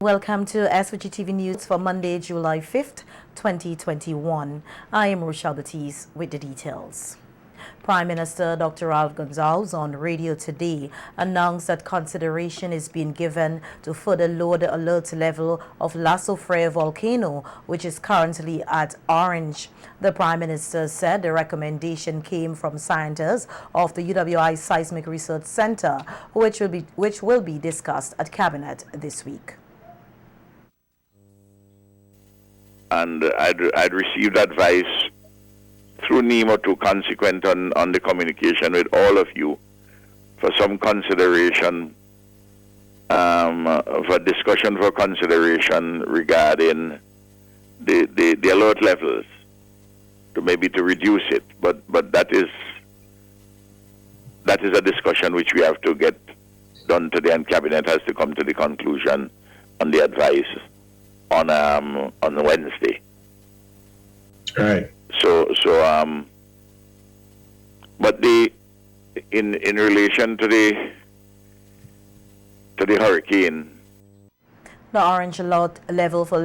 Welcome to SVG-TV News for Monday, July 5th, 2021. I am Rochelle Batiste with the details. Prime Minister Dr. Ralph Gonsalves on radio today announced that consideration is being given to further lower the alert level of Volcano, which is currently at orange. The Prime Minister said the recommendation came from scientists of the UWI Seismic Research Center, which will be discussed at Cabinet this week. And I'd received advice through NEMO to consequent on the communication with all of you for some consideration, for discussion for consideration regarding the alert levels, to maybe to reduce it. But that is a discussion which we have to get done today, and Cabinet has to come to the conclusion on the advice on Wednesday. Right. But in relation to the hurricane, the orange alert level for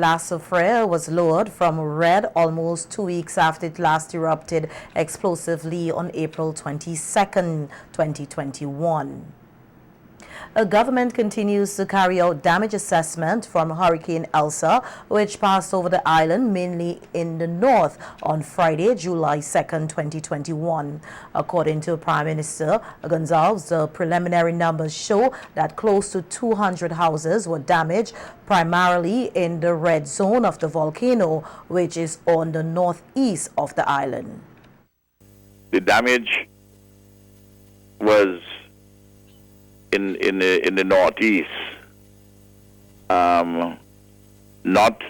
was lowered from red almost 2 weeks after it last erupted explosively on April 22nd, 2021. The government continues to carry out damage assessment from Hurricane Elsa, which passed over the island, mainly in the north, on Friday, July 2nd, 2021. According to Prime Minister Gonsalves, the preliminary numbers show that close to 200 houses were damaged, primarily in the red zone of the volcano, which is on the northeast of the island. The damage was in the northeast, not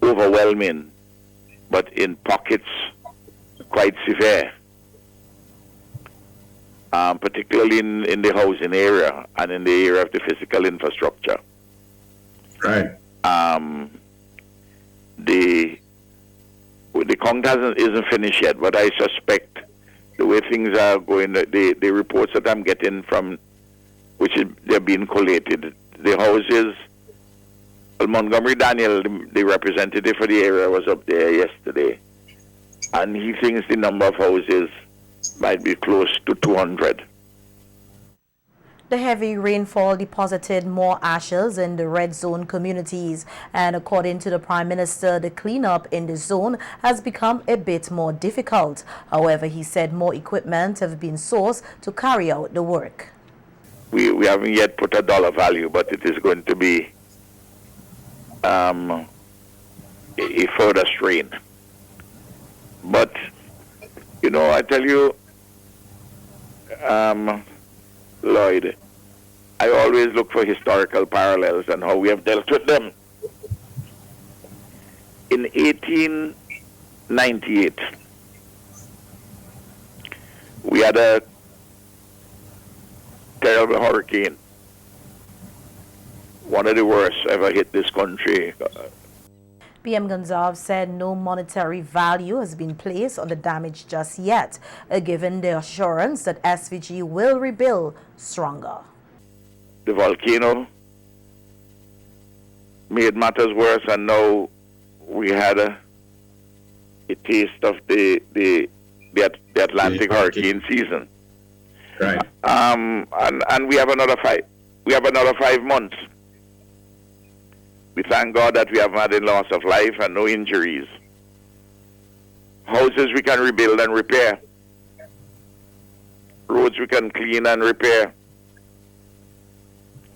overwhelming, but in pockets quite severe, particularly in the housing area and in the area of the physical infrastructure. Right. The count isn't finished yet, but I suspect the way things are going, the reports that I'm getting from which they're being collated. The houses, Montgomery Daniel, the representative for the area, was up there yesterday, and he thinks the number of houses might be close to 200. The heavy rainfall deposited more ashes in the red zone communities, and according to the Prime Minister, the cleanup in the zone has become a bit more difficult. However, he said more equipment have been sourced to carry out the work. We haven't yet put a dollar value, but it is going to be a further strain. But, you know, I tell you, Lloyd, I always look for historical parallels and how we have dealt with them. In 1898, we had a terrible hurricane, one of the worst ever hit this country. PM Gonsalves said no monetary value has been placed on the damage just yet, given the assurance that SVG will rebuild stronger. The volcano made matters worse, and now we had a taste of the Atlantic hurricane season. Right. And we have another 5 months. We thank God that we haven't had any loss of life and no injuries. Houses we can rebuild and repair. Roads we can clean and repair,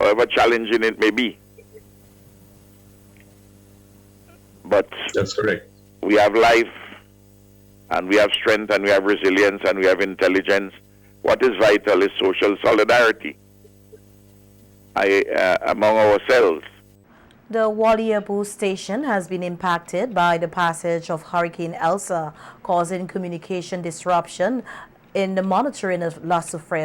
however challenging it may be. But that's correct. We have life, and we have strength, and we have resilience, and we have intelligence. What is vital is social solidarity among ourselves. The Waliabu station has been impacted by the passage of Hurricane Elsa, causing communication disruption in the monitoring of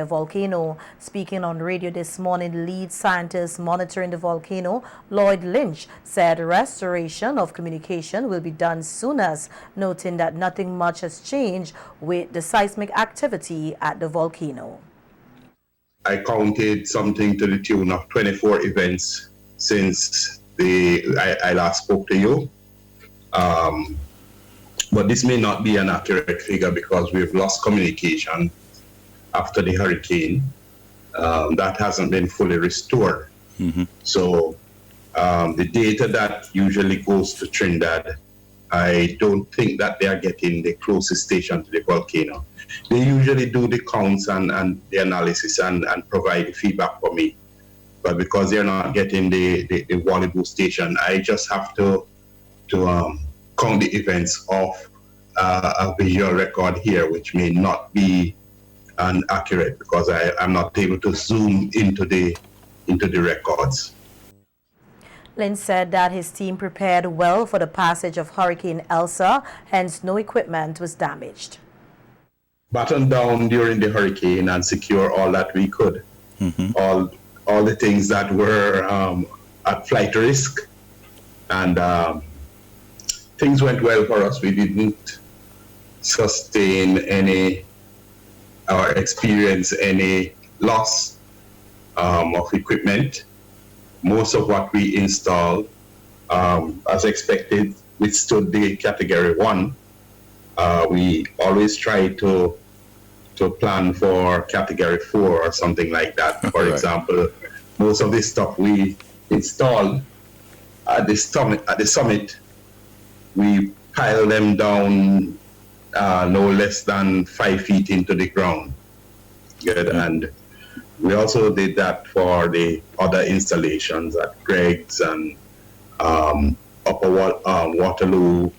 volcano. Speaking on radio this morning, lead scientist monitoring the volcano, Lloyd Lynch, said restoration of communication will be done soonest, noting that nothing much has changed with the seismic activity at the volcano. I counted something to the tune of 24 events since I last spoke to you. But this may not be an accurate figure because we've lost communication after the hurricane. That hasn't been fully restored. So the data that usually goes to Trinidad, I don't think that they are getting the closest station to the volcano. They usually do the counts and the analysis and provide the feedback for me. But because they're not getting the Walibu station, I just have to count the events off a visual record here, which may not be accurate because I'm not able to zoom into the records. Lynn said that his team prepared well for the passage of Hurricane Elsa, hence no equipment was damaged. Button down during the hurricane and secure all that we could. All the things that were at flight risk, and things went well for us. We didn't sustain any or experience any loss of equipment. Most of what we installed, as expected, withstood the Category 1. We always try to plan for Category 4 or something like that. For example, most of this stuff we installed at the summit, we piled them down no less than 5 feet into the ground. Good. And we also did that for the other installations at Greg's and Upper Waterloo,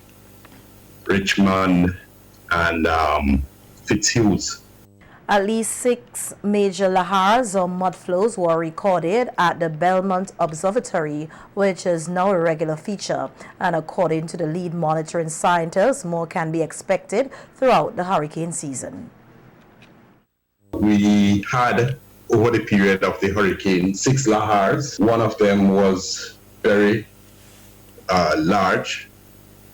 Richmond, and Fitzhughes. At least 6 major lahars or mud flows were recorded at the Belmont Observatory, which is now a regular feature. And according to the lead monitoring scientist, more can be expected throughout the hurricane season. We had, over the period of the hurricane, 6 lahars. One of them was very large,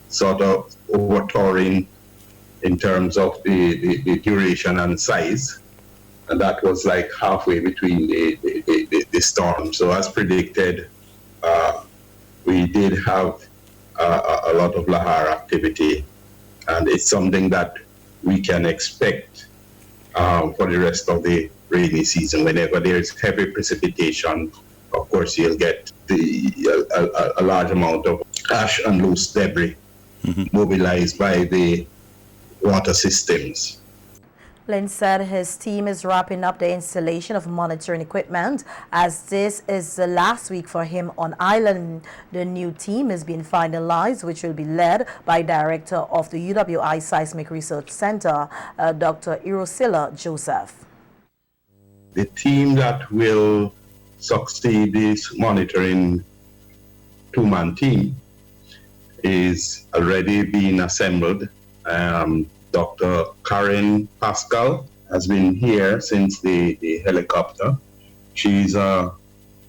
sort of overtowering in terms of the duration and size, and that was like halfway between the storm. So as predicted, we did have a lot of lahar activity, and it's something that we can expect for the rest of the rainy season. Whenever there's heavy precipitation, of course you'll get a large amount of ash and loose debris mobilized by the water systems. Lynn said his team is wrapping up the installation of monitoring equipment as this is the last week for him on island. The new team is being finalized, which will be led by Director of the UWI Seismic Research Center, Dr. Irosila Joseph. The team that will succeed this monitoring 2-man team is already being assembled. Dr. Karen Pascal has been here since the helicopter. She's a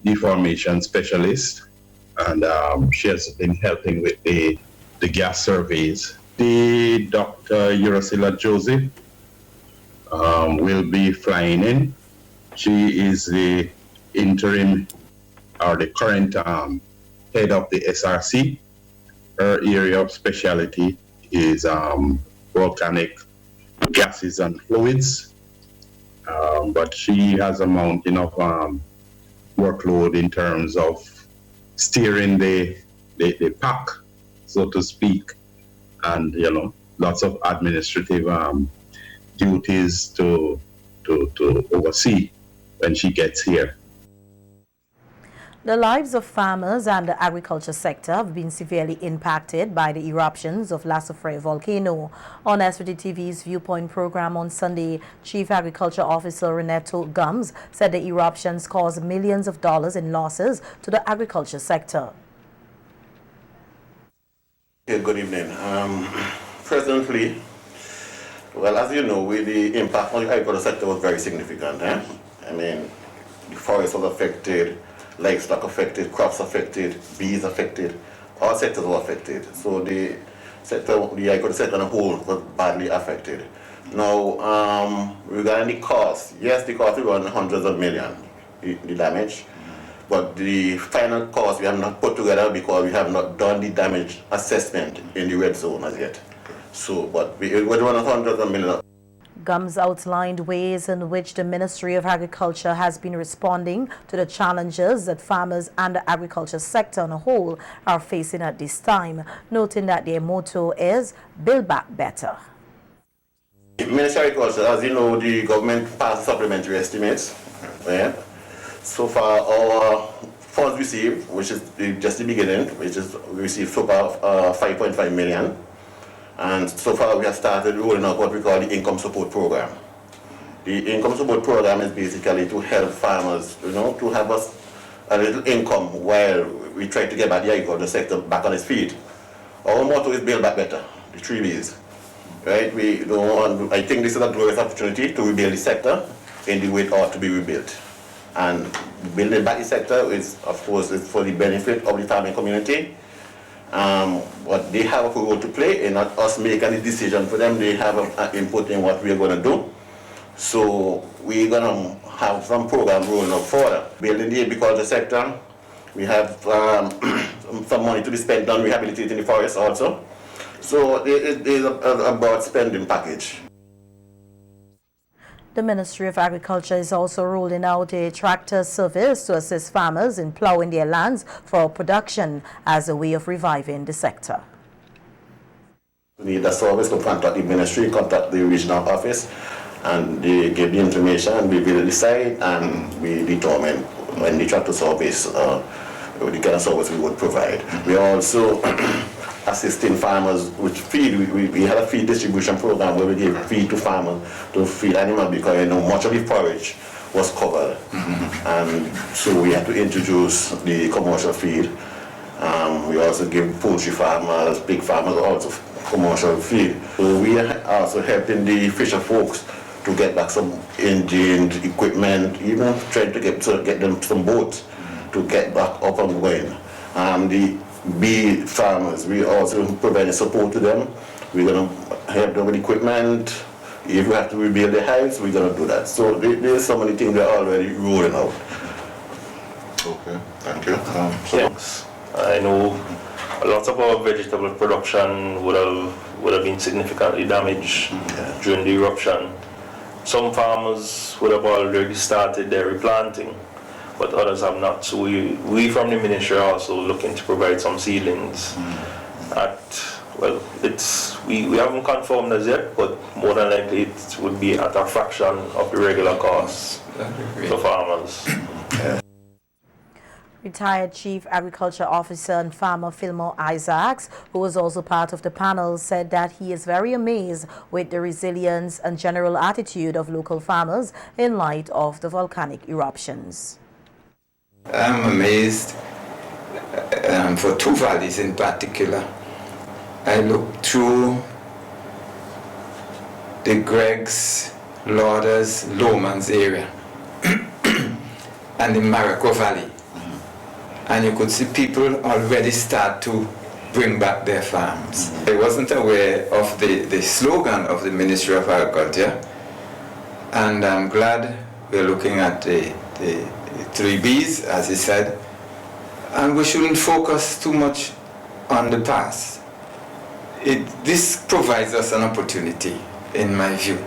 deformation specialist, and she has been helping with the gas surveys. The Dr. Urosila Joseph will be flying in. She is the interim or the current head of the SRC. Her area of specialty is volcanic gases and fluids, but she has a mountain of workload in terms of steering the pack, so to speak, and lots of administrative duties to oversee when she gets here. The lives of farmers and the agriculture sector have been severely impacted by the eruptions of Lasofre volcano. On SVG-TV's Viewpoint program on Sunday, Chief Agriculture Officer Renato Gums said the eruptions caused millions of dollars in losses to the agriculture sector. Okay, good evening. Presently, well, as you know, the impact on the agriculture sector was very significant. I mean, the forest was affected, livestock affected, crops affected, bees affected, all sectors were affected. So the agriculture sector on a whole was badly affected. Now, regarding the cost, yes, the cost is around hundreds of millions, the damage. but the final cost we have not put together because we have not done the damage assessment in the red zone as yet. So, but we're doing 100 million. Gums outlined ways in which the Ministry of Agriculture has been responding to the challenges that farmers and the agriculture sector on a whole are facing at this time, noting that their motto is Build Back Better. The Ministry of Agriculture, as you know, the government passed supplementary estimates. Yeah. So far, our funds received, which is just the beginning, which is we received so far 5.5 million. And so far we have started rolling out what we call the income support program. The income support program is basically to help farmers, you know, to have us a little income while we try to get back the agriculture sector back on its feet. Our motto is Build Back Better, the 3 Bs. Right? We don't want, I think this is a glorious opportunity to rebuild the sector in the way it ought to be rebuilt. And building back the sector is, of course, is for the benefit of the farming community. But they have a role to play and not us making the decision for them. They have an input in what we're going to do. So we're going to have some program rolling out further. Building the agriculture sector, we have some money to be spent on rehabilitating the forest also. So it is a broad spending package. The Ministry of Agriculture is also rolling out a tractor service to assist farmers in plowing their lands for production as a way of reviving the sector. We need a service to contact the ministry, contact the regional office, and they give the information, we will decide, and we determine when the tractor service, the kind of service we would provide. We are also assisting farmers with feed. We had a feed distribution program where we gave feed to farmers to feed animals because, you know, much of the forage was covered. And so we had to introduce the commercial feed. We also give poultry farmers, pig farmers also commercial feed. So we are also helping the fisher folks to get back some engine equipment, even trying to get them some boats to get back up and going. The bee farmers, we also provide support to them. We're going to help them with equipment. If we have to rebuild the hives, we're going to do that. So there's so many things that are already rolling out. Okay, thank you. Thanks. I know a lot of our vegetable production would have been significantly damaged during the eruption. Some farmers would have already started their replanting, but others have not. So we from the ministry are also looking to provide some seedlings we haven't confirmed as yet, but more than likely it would be at a fraction of the regular costs for farmers. Retired Chief Agriculture Officer and farmer Fillmore Isaacs, who was also part of the panel, said that he is very amazed with the resilience and general attitude of local farmers in light of the volcanic eruptions. I'm amazed for 2 valleys in particular. I looked through the Greggs, Lauders, Lomans area and the Marico Valley. And you could see people already start to bring back their farms. I wasn't aware of the slogan of the Ministry of Agriculture, and I'm glad we're looking at the 3 Bs, as he said, and we shouldn't focus too much on the past. This provides us an opportunity, in my view,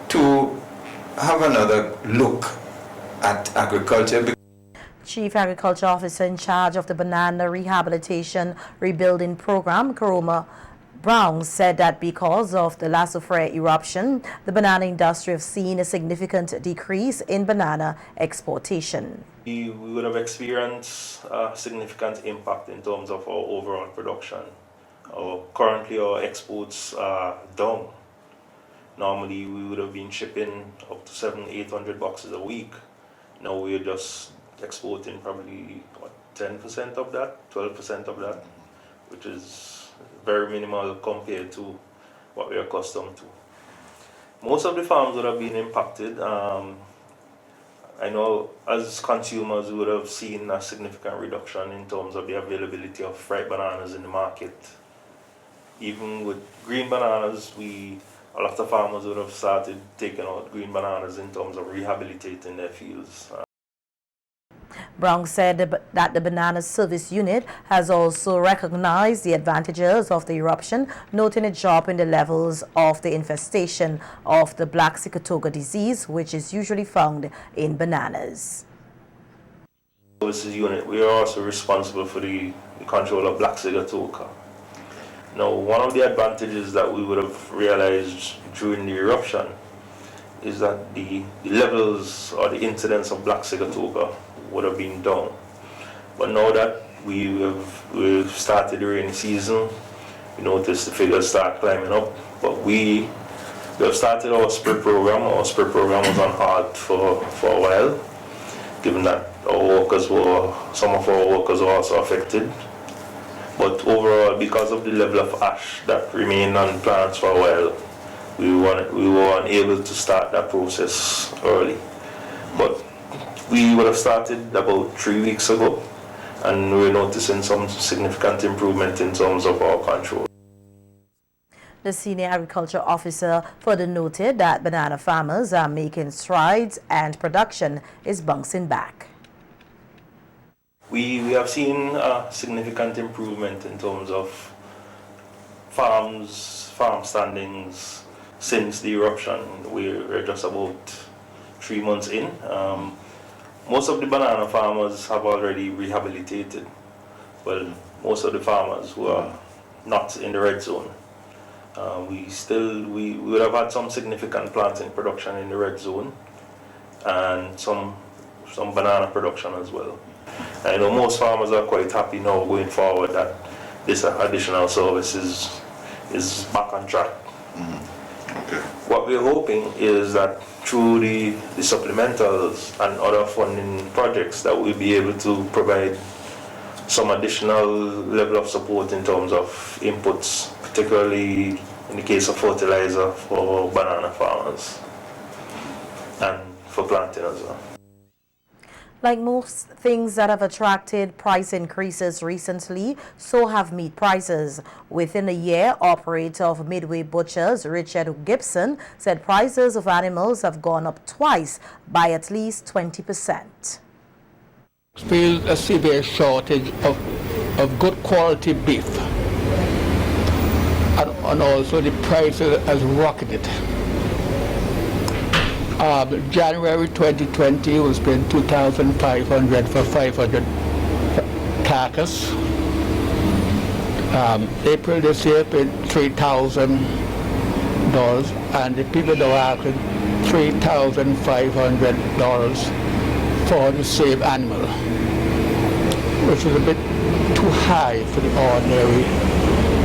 to have another look at agriculture. Chief Agriculture Officer in charge of the Banana Rehabilitation Rebuilding Program, Caricom, Brown, said that because of the Lasso-Frere eruption, the banana industry has seen a significant decrease in banana exportation. We would have experienced a significant impact in terms of our overall production. Currently our exports are down. Normally we would have been shipping up to 700-800 boxes a week. Now we're just exporting probably 10% of that, 12% of that, which is very minimal compared to what we're accustomed to. Most of the farms would have been impacted. I know as consumers we would have seen a significant reduction in terms of the availability of ripe bananas in the market. Even with green bananas, a lot of farmers would have started taking out green bananas in terms of rehabilitating their fields. Brown said that the Banana Service Unit has also recognized the advantages of the eruption, noting a drop in the levels of the infestation of the black sigatoka disease, which is usually found in bananas. Services Unit, we are also responsible for the control of black sigatoka. Now, one of the advantages that we would have realized during the eruption is that the levels or the incidence of black sigatoka would have been down. But now that we've started the rainy season, we notice the figures start climbing up. But we have started our spray program. Our spray program was on hold for a while, given that some of our workers were also affected. But overall, because of the level of ash that remained on plants for a while, we were unable to start that process early. But we would have started about 3 weeks ago, and we're noticing some significant improvement in terms of our control. The senior agriculture officer further noted that banana farmers are making strides and production is bouncing back. We have seen a significant improvement in terms of farm standings since the eruption. We're just about 3 months in. Most of the banana farmers have already rehabilitated. Well, most of the farmers who are not in the red zone. We would have had some significant planting production in the red zone and some banana production as well. I know most farmers are quite happy now going forward that this additional service is back on track. Okay. What we're hoping is that through the supplementals and other funding projects that we'll be able to provide some additional level of support in terms of inputs, particularly in the case of fertilizer for banana farmers and for planting as well. Like most things that have attracted price increases recently, so have meat prices. Within a year, operator of Midway Butchers, Richard Gibson, said prices of animals have gone up twice by at least 20%. Still a severe shortage of good quality beef. And also the prices has rocketed. January 2020 was paying $2,500 for 500 carcass. April this year paid $3,000, and the people that were asking $3,500 for the same animal, which is a bit too high for the ordinary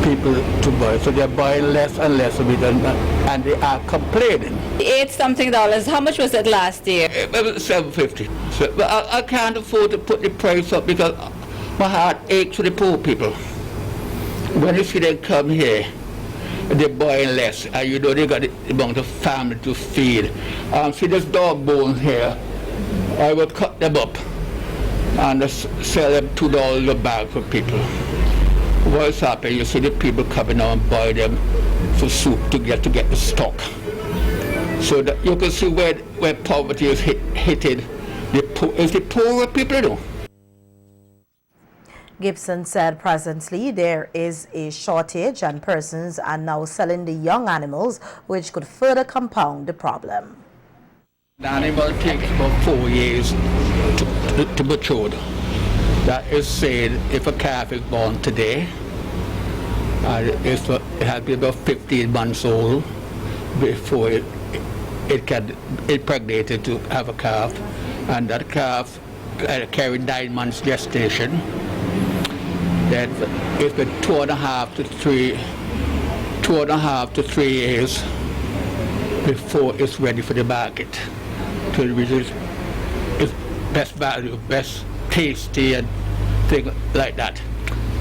people to buy. So they're buying less and less of it, and they are complaining. $8-something. How much was it last year? $7.50. So, but I can't afford to put the price up because my heart aches for the poor people. When you see them come here, they're buying less, and you know they got the amount of family to feed. See this dog bones here, I will cut them up and sell them $2 a bag for people. What's happening? You see the people coming out and buy them for soup to get the stock. So that you can see where poverty is hitting the poorer people, though. Gibson said presently there is a shortage and persons are now selling the young animals, which could further compound the problem. The animal takes about 4 years to mature. That is saying if a calf is born today, it has been about 15 months old before it can impregnate to have a calf, and that calf carry 9 months gestation. Then it's been 2.5 to 3 years before it's ready for the market. To reach its best value, best tasty and things like that.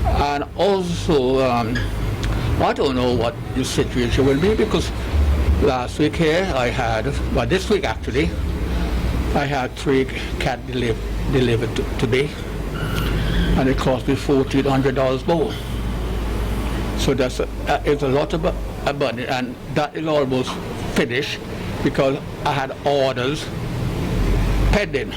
And also, I don't know what the situation will be, because last week here I had, well this week actually, I had 3 cats delivered to me, and it cost me $1,400 more. So that is a lot of money, and that is almost finished because I had orders pending.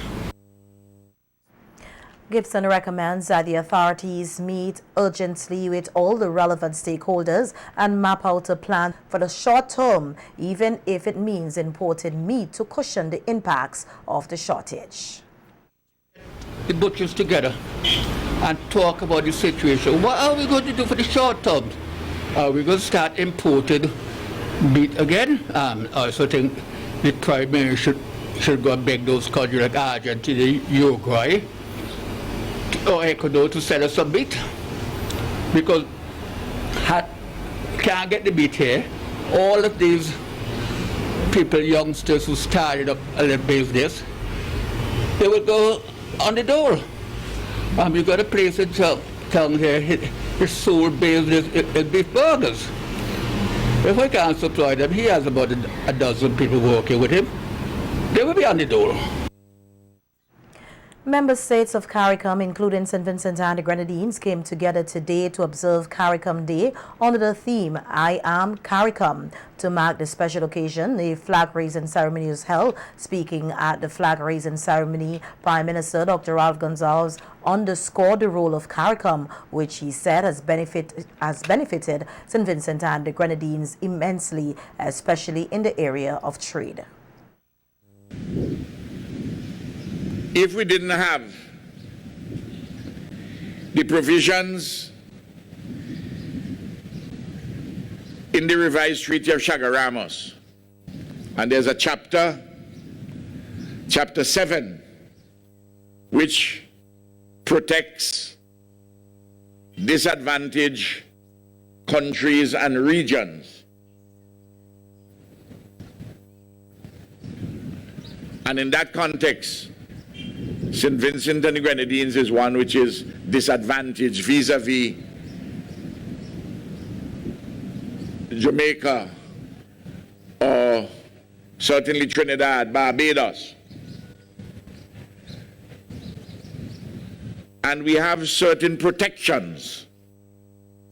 Gibson recommends that the authorities meet urgently with all the relevant stakeholders and map out a plan for the short term, even if it means importing meat to cushion the impacts of the shortage. The butchers together and talk about the situation. What are we going to do for the short term? Are we going to start importing meat again? I also think the Prime Minister should go and beg those countries like Argentina, Uruguay, or Ecuador to sell us some meat, because can't get the meat here. All of these people, youngsters who started up a little business, they will go on the door. We've got a place in town here, his sole business is beef burgers. If we can't supply them, he has about a dozen people working with him. They will be on the door. Member states of Caricom, including St. Vincent and the Grenadines, came together today to observe Caricom Day under the theme, I Am Caricom. To mark the special occasion, the flag-raising ceremony was held. Speaking at the flag-raising ceremony, Prime Minister Dr. Ralph Gonsalves underscored the role of Caricom, which he said has benefited St. Vincent and the Grenadines immensely, especially in the area of trade. If we didn't have the provisions in the revised Treaty of Chaguaramas, and there's a chapter 7, which protects disadvantaged countries and regions. And in that context, St. Vincent and the Grenadines is one which is disadvantaged vis-a-vis Jamaica, or certainly Trinidad, Barbados. And we have certain protections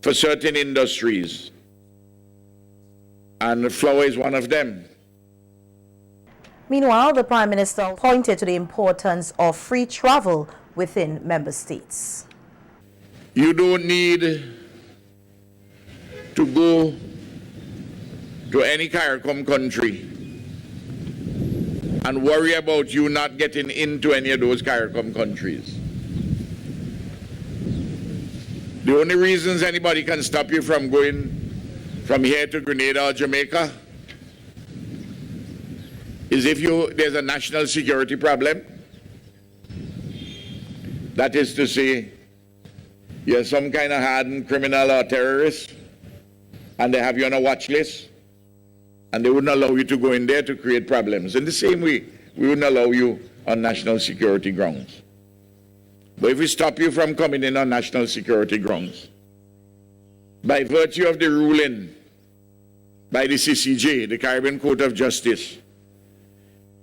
for certain industries, and flour is one of them. Meanwhile, the Prime Minister pointed to the importance of free travel within member states. You don't need to go to any Caricom country and worry about you not getting into any of those Caricom countries. The only reasons anybody can stop you from going from here to Grenada or Jamaica is if there's a national security problem. That is to say, you're some kind of hardened criminal or terrorist, and they have you on a watch list, and they wouldn't allow you to go in there to create problems. In the same way, we wouldn't allow you on national security grounds. But if we stop you from coming in on national security grounds, by virtue of the ruling by the CCJ, the Caribbean Court of Justice,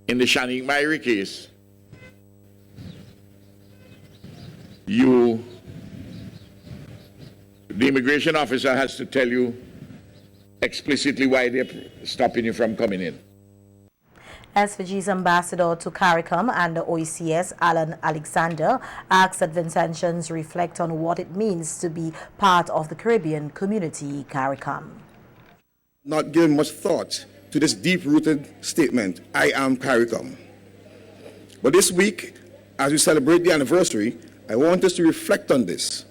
in the Shanique Myrie case, the immigration officer has to tell you explicitly why they're stopping you from coming in. SVG's ambassador to Caricom and the OECS, Alan Alexander, asked that Vincentians reflect on what it means to be part of the Caribbean community, Caricom. Not giving much thought to this deep-rooted statement, I am Caricom. But this week, as we celebrate the anniversary, I want us to reflect on this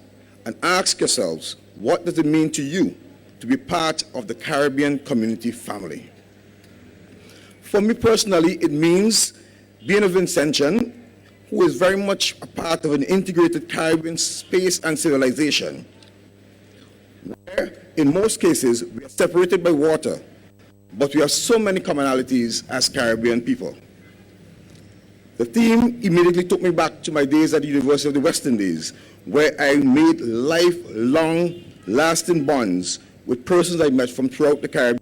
and ask yourselves, what does it mean to you to be part of the Caribbean community family? For me personally, it means being a Vincentian who is very much a part of an integrated Caribbean space and civilization, where in most cases we are separated by water, but we have so many commonalities as Caribbean people. The theme immediately took me back to my days at the University of the West Indies, where I made lifelong, lasting bonds with persons I met from throughout the Caribbean.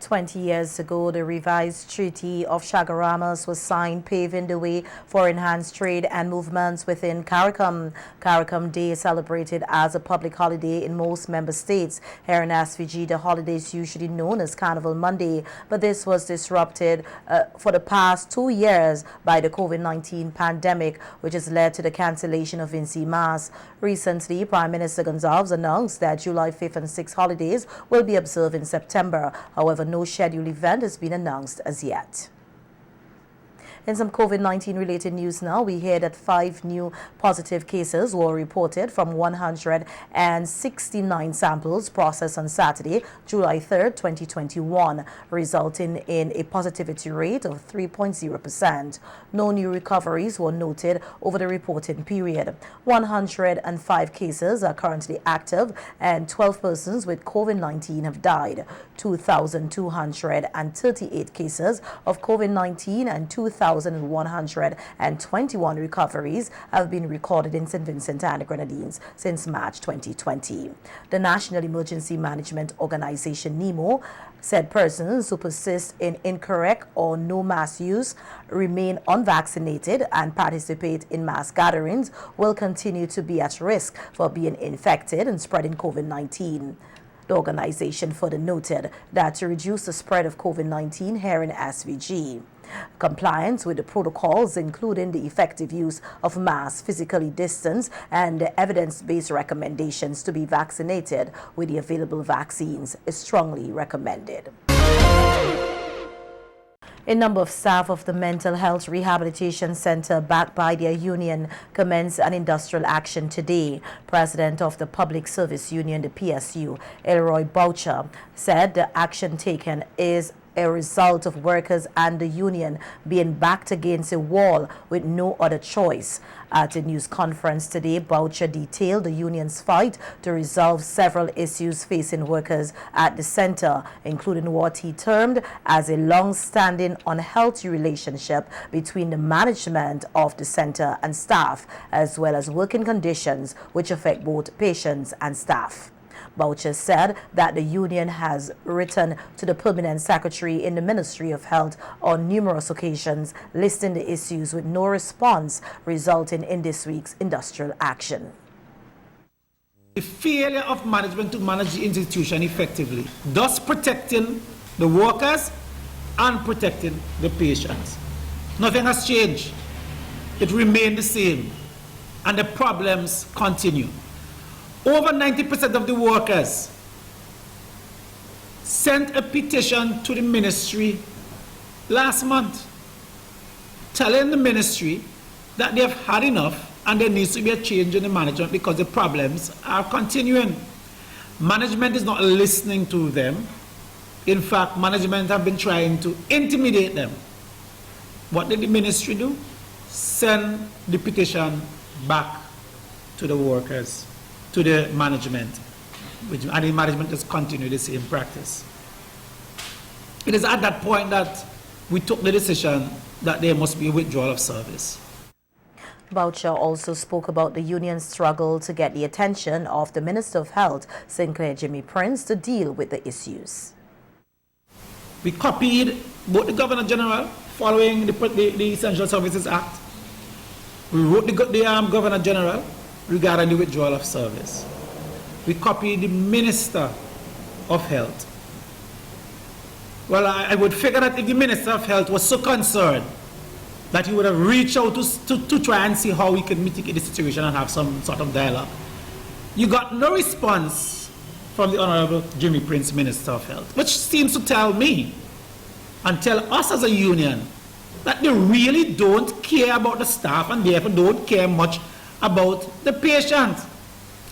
20 years ago, the revised Treaty of Chaguaramas was signed, paving the way for enhanced trade and movements within Caricom. Caricom Day is celebrated as a public holiday in most member states. Here in SVG, the holiday is usually known as Carnival Monday, but this was disrupted for the past 2 years by the COVID-19 pandemic, which has led to the cancellation of Vinci Mass. Recently, Prime Minister Gonzalez announced that July 5th and 6th holidays will be observed in September. However, no scheduled event has been announced as yet. In some COVID-19 related news now, we hear that 5 new positive cases were reported from 169 samples processed on Saturday, July 3rd, 2021, resulting in a positivity rate of 3.0%. No new recoveries were noted over the reporting period. 105 cases are currently active and 12 persons with COVID-19 have died. 2,238 cases of COVID-19 and 2,121 recoveries have been recorded in St. Vincent and the Grenadines since March 2020. The National Emergency Management Organization, NEMO, said persons who persist in incorrect or no mask use, remain unvaccinated, and participate in mass gatherings will continue to be at risk for being infected and spreading COVID-19. The organization further noted that to reduce the spread of COVID-19 here in SVG, compliance with the protocols, including the effective use of masks, physically distance, and the evidence-based recommendations to be vaccinated with the available vaccines, is strongly recommended. A number of staff of the Mental Health Rehabilitation Center, backed by their union, commenced an industrial action today. President of the Public Service Union, the PSU, Elroy Boucher, said the action taken is a result of workers and the union being backed against a wall with no other choice. At a news conference today, Boucher detailed the union's fight to resolve several issues facing workers at the center, including what he termed as a long-standing unhealthy relationship between the management of the center and staff, as well as working conditions which affect both patients and staff. Boucher said that the union has written to the permanent secretary in the Ministry of Health on numerous occasions, listing the issues with no response, resulting in this week's industrial action. The failure of management to manage the institution effectively, thus protecting the workers and protecting the patients. Nothing has changed. It remained the same, and the problems continue. Over 90% of the workers sent a petition to the ministry last month telling the ministry that they have had enough and there needs to be a change in the management because the problems are continuing. Management is not listening to them. In fact, management have been trying to intimidate them. What did the ministry do? Send the petition back to the workers, to the management, and the management has continued the same practice. It is at that point that we took the decision that there must be a withdrawal of service. Boucher also spoke about the union's struggle to get the attention of the Minister of Health, Sinclair Jimmy Prince, to deal with the issues. We copied both the Governor General following the Essential Services Act. We wrote the Governor General regarding the withdrawal of service. We copied the Minister of Health. Well, I would figure that if the Minister of Health was so concerned that he would have reached out to try and see how we could mitigate the situation and have some sort of dialogue. You got no response from the Honorable Jimmy Prince, Minister of Health, which seems to tell me and tell us as a union that they really don't care about the staff and therefore don't care much about the patient.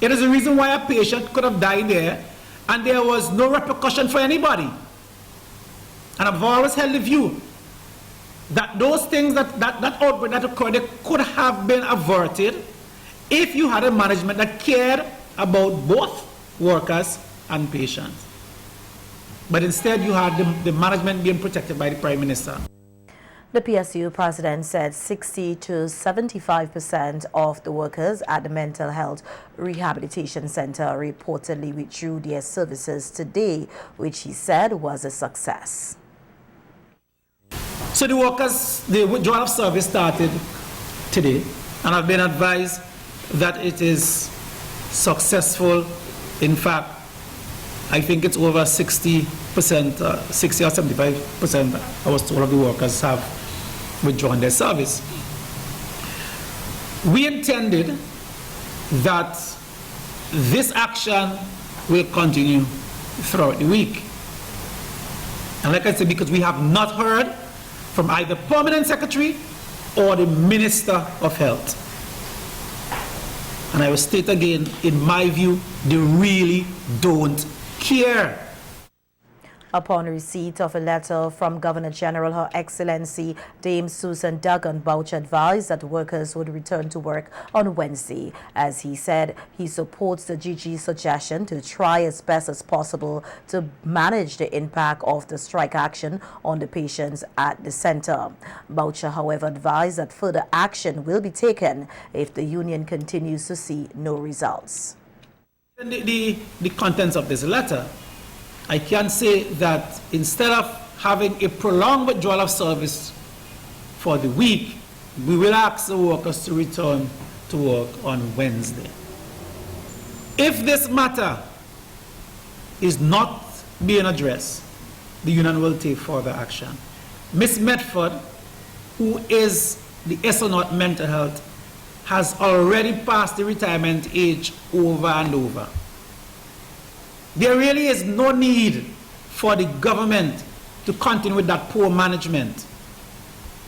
It is the reason why a patient could have died there and there was no repercussion for anybody. And I've always held the view that those things, that outbreak that occurred, could have been averted if you had a management that cared about both workers and patients. But instead you had the management being protected by the Prime Minister. The PSU president said 60 to 75% of the workers at the Mental Health Rehabilitation Center reportedly withdrew their services today, which he said was a success. So the workers, the withdrawal of service started today, and I've been advised that it is successful. In fact, I think it's over 60%, 60 or 75%, I was told, of the workers have withdrawn their service. We intended that this action will continue throughout the week. And like I said, because we have not heard from either Permanent Secretary or the Minister of Health. And I will state again, in my view, they really don't care. Upon receipt of a letter from Governor General Her Excellency Dame Susan Duggan, Boucher advised that workers would return to work on Wednesday. As he said, he supports the GG's suggestion to try as best as possible to manage the impact of the strike action on the patients at the center. Boucher, however, advised that further action will be taken if the union continues to see no results. The contents of this letter, I can say that instead of having a prolonged withdrawal of service for the week, we will ask the workers to return to work on Wednesday. If this matter is not being addressed, the union will take further action. Ms. Medford, who is the SO Mental Health, has already passed the retirement age over and over. There really is no need for the government to continue with that poor management.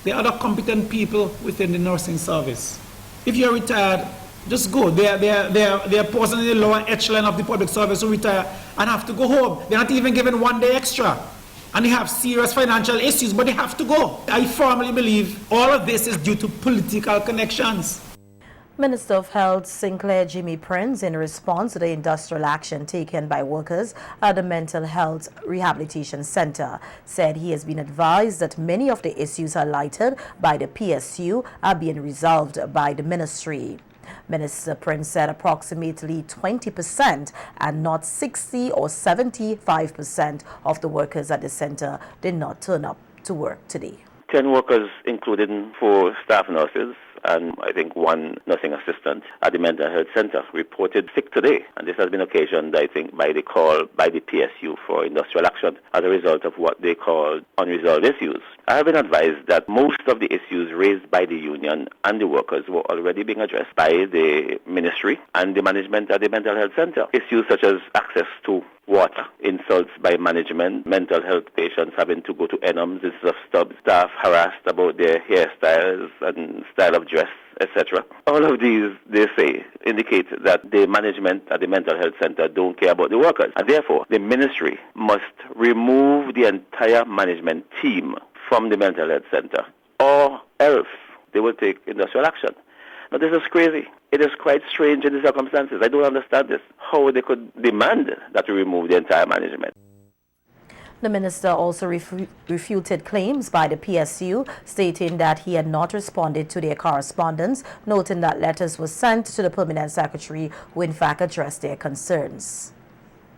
There are other competent people within the nursing service. If you're retired, just go. There are persons in the lower echelon of the public service who retire and have to go home. They're not even given 1 day extra. And they have serious financial issues, but they have to go. I firmly believe all of this is due to political connections. Minister of Health Sinclair Jimmy Prince, in response to the industrial action taken by workers at the Mental Health Rehabilitation Center, said he has been advised that many of the issues highlighted by the PSU are being resolved by the ministry. Minister Prince said approximately 20% and not 60 or 75% of the workers at the center did not turn up to work today. 10 workers, including 4 staff nurses and I think 1 nursing assistant at the Mental Health Center, reported sick today. And this has been occasioned, I think, by the call by the PSU for industrial action as a result of what they call unresolved issues. I have been advised that most of the issues raised by the union and the workers were already being addressed by the ministry and the management at the Mental Health Center. Issues such as access to water, insults by management, mental health patients having to go to enums instead of stubs, staff harassed about their hairstyles and style of dress, etc. All of these, they say, indicate that the management at the Mental Health Center don't care about the workers. And therefore, the ministry must remove the entire management team from the Mental Health Center, or else they will take industrial action. Now, this is crazy. It is quite strange in the circumstances. I don't understand this. How they could demand that we remove the entire management. The minister also refuted claims by the PSU, stating that he had not responded to their correspondence, noting that letters were sent to the Permanent Secretary who in fact addressed their concerns.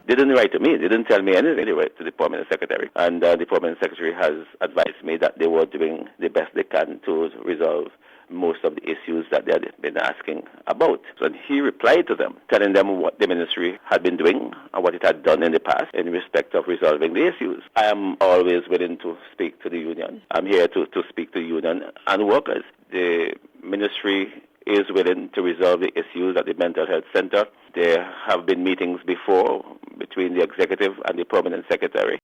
They didn't write to me. They didn't tell me anything. They wrote to the Permanent Secretary. And the Permanent Secretary has advised me that they were doing the best they can to resolve most of the issues that they had been asking about. So he replied to them, telling them what the ministry had been doing and what it had done in the past in respect of resolving the issues. I am always willing to speak to the union. I'm here to speak to the union and workers. The ministry is willing to resolve the issues at the Mental Health Center. There have been meetings before between the executive and the Permanent Secretary.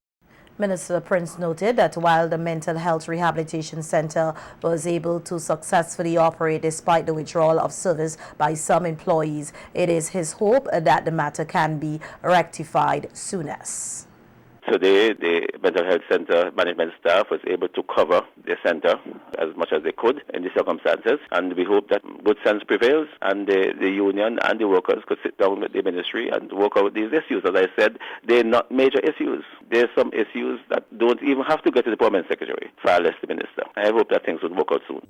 Minister Prince noted that while the Mental Health Rehabilitation Center was able to successfully operate despite the withdrawal of service by some employees, it is his hope that the matter can be rectified soonest. Today, the mental health center management staff was able to cover the center as much as they could in the circumstances, and we hope that good sense prevails and the union and the workers could sit down with the ministry and work out these issues. As I said, they're not major issues. There's some issues that don't even have to get to the permanent secretary, far less the minister. I hope that things will work out soon.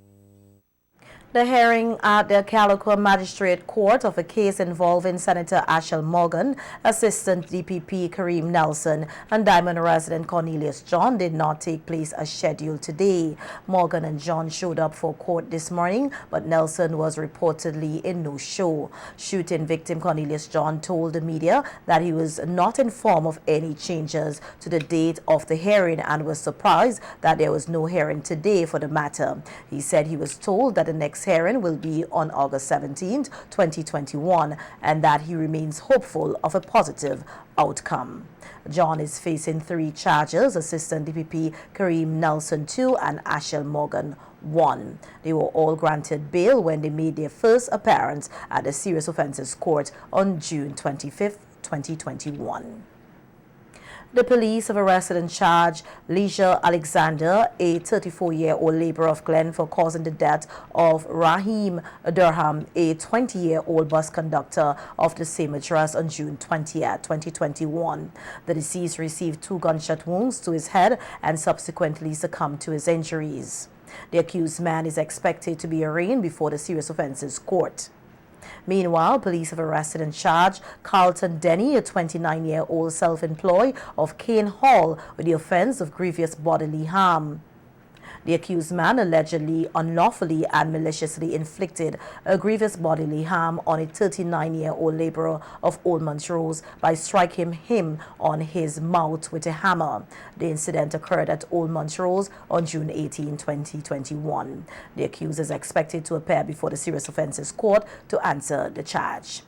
The hearing at the Caricom Magistrate Court of a case involving Senator Ashel Morgan, Assistant DPP Kareem Nelson, and Diamond resident Cornelius John did not take place as scheduled today. Morgan and John showed up for court this morning, but Nelson was reportedly in no show. Shooting victim Cornelius John told the media that he was not informed of any changes to the date of the hearing and was surprised that there was no hearing today for the matter. He said he was told that the next hearing will be on August 17, 2021, and that he remains hopeful of a positive outcome. John is facing 3 charges, Assistant DPP Kareem Nelson 2 and Ashel Morgan 1. They were all granted bail when they made their first appearance at the Serious Offences Court on June 25, 2021. The police have arrested and charged Leisure Alexander, a 34-year-old laborer of Glen, for causing the death of Rahim Durham, a 20-year-old bus conductor of the same address on June 20, 2021. The deceased received 2 gunshot wounds to his head and subsequently succumbed to his injuries. The accused man is expected to be arraigned before the Serious Offences Court. Meanwhile, police have arrested and charged Carlton Denny, a 29-year-old self-employed of Kane Hall, with the offense of grievous bodily harm. The accused man allegedly unlawfully and maliciously inflicted a grievous bodily harm on a 39-year-old laborer of Old Montrose by striking him on his mouth with a hammer. The incident occurred at Old Montrose on June 18, 2021. The accused is expected to appear before the Serious Offences Court to answer the charge.